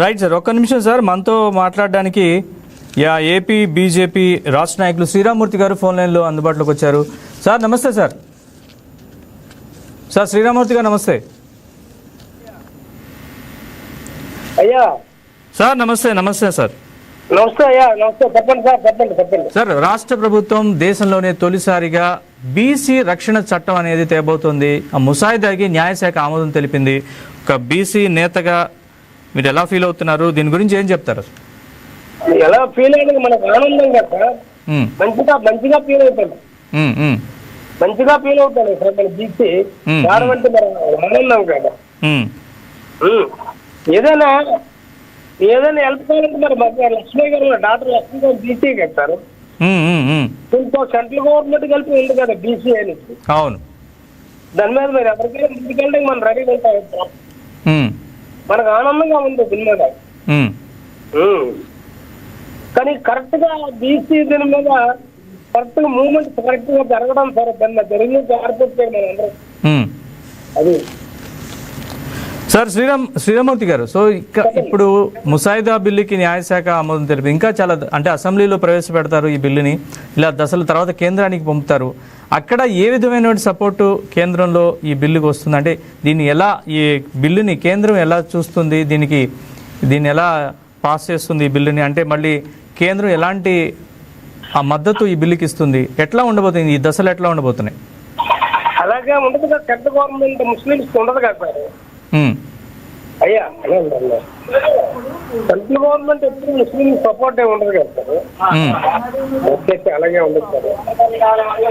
Right sir, ఒక్క నిమిషం sir. మనతో మాట్లాడడానికి ఏపీ బీజేపీ రాష్ట్ర నాయకులు శ్రీరామూర్తి గారు ఫోన్ లైన్లో అందుబాటులోకి వచ్చారు. సార్ నమస్తే సార్. సార్ శ్రీరామూర్తి గారు నమస్తే. అయ్యా సార్ నమస్తే. నమస్తే సార్. నమస్తే అయ్యా. నమస్తే, చెప్పండి సార్. చెప్పండి సార్, రాష్ట్ర ప్రభుత్వం దేశంలోనే తొలిసారిగా బీసీ రక్షణ చట్టం అనేది తేబోతోంది. ఆ ముసాయిదాకి న్యాయశాఖ ఆమోదం తెలిపింది. ఒక బీసీ నేతగా మీరు ఎలా ఫీల్ అవుతున్నారు? దీని గురించి ఏం చెప్తారు? ఎలా ఫీల్ అయ్యేది మనకు ఆనందం కదా. మంచిగా ఫీల్ అవుతాను. మంచిగా ఫీల్ అవుతాను సార్. మన బీసీ రావడం అంటే మన ఆనందం కదా. ఏదైనా హెల్ప్ కావాలంటే మరి లక్ష్మీ గారు, డాక్టర్ లక్ష్మీ గారు బీసీ కదా సార్. దీంతో సెంట్రల్ గవర్నమెంట్ కలిపి ఉంది కదా బీసీ అని. అవును, దాని మీద మీరు ఎవరికైనా ముందుకెళ్ళడానికి మనం రెడీగా ఉంటాం. మనకు ఆనందంగా ఉంది దీని మీద. కానీ కరెక్ట్ గా బీసీ దీని మీద కరెక్ట్ గా మూవ్మెంట్ కరెక్ట్ గా జరగడం సార్. దాన్ని జరిగింది జారిపోతుంది మనం అందరం. అది సార్ శ్రీరామూర్తి గారు. సో ఇప్పుడు ముసాయిదా బిల్లుకి న్యాయశాఖ ఆమోదం తెలిపి ఇంకా చాలా అంటే అసెంబ్లీలో ప్రవేశపెడతారు ఈ బిల్లుని. ఇలా దశల తర్వాత కేంద్రానికి పంపుతారు. అక్కడ ఏ విధమైన సపోర్టు కేంద్రంలో ఈ బిల్లుకి వస్తుంది? అంటే దీన్ని ఎలా, ఈ బిల్లుని కేంద్రం ఎలా చూస్తుంది? దీన్ని ఎలా పాస్ చేస్తుంది ఈ బిల్లుని? అంటే మళ్ళీ కేంద్రం ఎలాంటి ఆ మద్దతు ఈ బిల్లుకి ఇస్తుంది? ఎట్లా ఉండబోతుంది? ఈ దశలు ఎట్లా ఉండబోతున్నాయి? అలాగే ఉండదు కదా. సెంట్రల్ గవర్నమెంట్ ముస్లింస్ ఉండదు కదా సార్. అయ్యా సెంట్రల్ గవర్నమెంట్ ఎప్పుడు ముస్లిం సపోర్ట్ ఉండదు కదా సార్. అలాగే ఉండదు సార్.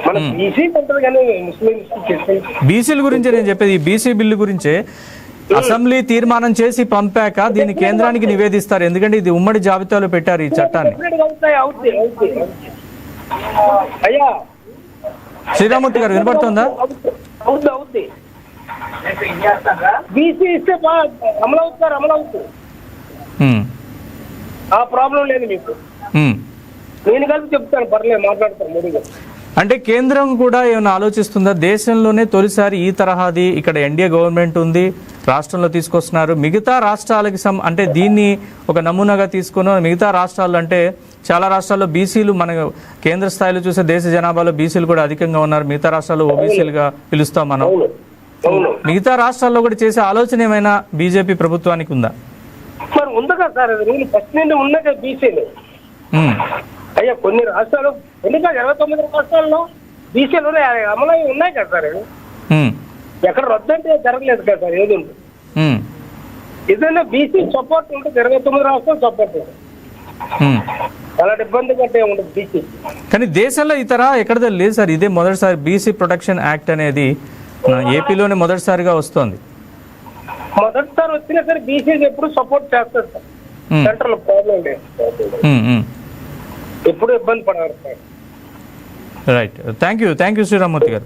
మన బీసీ ఉంటుంది కానీ ముస్లిం బీసీల గురించి నేను చెప్పేది ఈ బీసీ బిల్లు గురించే. అసెంబ్లీ తీర్మానం చేసి పంపాక దీన్ని కేంద్రానికి నివేదిస్తారు. ఎందుకంటే ఇది ఉమ్మడి జాబితాలో పెట్టారు ఈ చట్టాన్ని. అయ్యా శ్రీరామూర్తి గారు వినపడుతుందా? అవుద్ది. బీసీ ఇస్తే అమలు అవుతుంది. ఆ ప్రాబ్లం లేదు మీకు. నేను కలిపి చెప్తాను, పర్లేదు, మాట్లాడతాను మోడీగా. అంటే కేంద్రం కూడా ఏమైనా ఆలోచిస్తుందా? దేశంలోనే తొలిసారి ఈ తరహాది ఇక్కడ ఎన్డీఏ గవర్నమెంట్ ఉంది, రాష్ట్రంలో తీసుకొస్తున్నారు. మిగతా రాష్ట్రాలకి అంటే దీన్ని ఒక నమూనాగా తీసుకున్న మిగతా రాష్ట్రాలు అంటే చాలా రాష్ట్రాల్లో బీసీలు, మన కేంద్ర స్థాయిలో చూసే దేశ జనాభాలో బీసీలు కూడా అధికంగా ఉన్నారు. మిగతా రాష్ట్రాల్లో ఓబీసీలుగా పిలుస్తాం మనం. మిగతా రాష్ట్రాల్లో కూడా చేసే ఆలోచన ఏమైనా బీజేపీ ప్రభుత్వానికి ఉందా? మరి ఉంది కదా సార్. అది ఫస్ట్ నుండి ఉన్నాయి కదా బీసీలు. అయ్యా కొన్ని రాష్ట్రాలు, ఎందుకంటే 29 రాష్ట్రాల్లో బీసీలు అమలు ఉన్నాయి కదా సార్. ఎక్కడ రద్దు అంటే జరగలేదు కదా సార్. ఏది ఉంటుంది ఏదైనా బీసీ సపోర్ట్ ఉంటుంది. 29 రాష్ట్రాలు సపోర్ట్ ఉంటుంది. అలాంటి ఇబ్బంది కంటే ఉండదు బీసీ. కానీ దేశంలో ఇతర ఎక్కడ లేదు సార్. ఇదే మొదటిసారి బీసీ ప్రొటెక్షన్ యాక్ట్ అనేది ఏపీలోనే మొదటిసారిగా వస్తుంది. మొదటిసారి వచ్చినా సరే బీసీ ఎప్పుడు సపోర్ట్ చేస్తారు సార్. సెంట్రల్ ప్రాబ్లం లేదు, ఎప్పుడు ఇబ్బంది పడతారు sir. Right, thank you Sriramurthy గారు.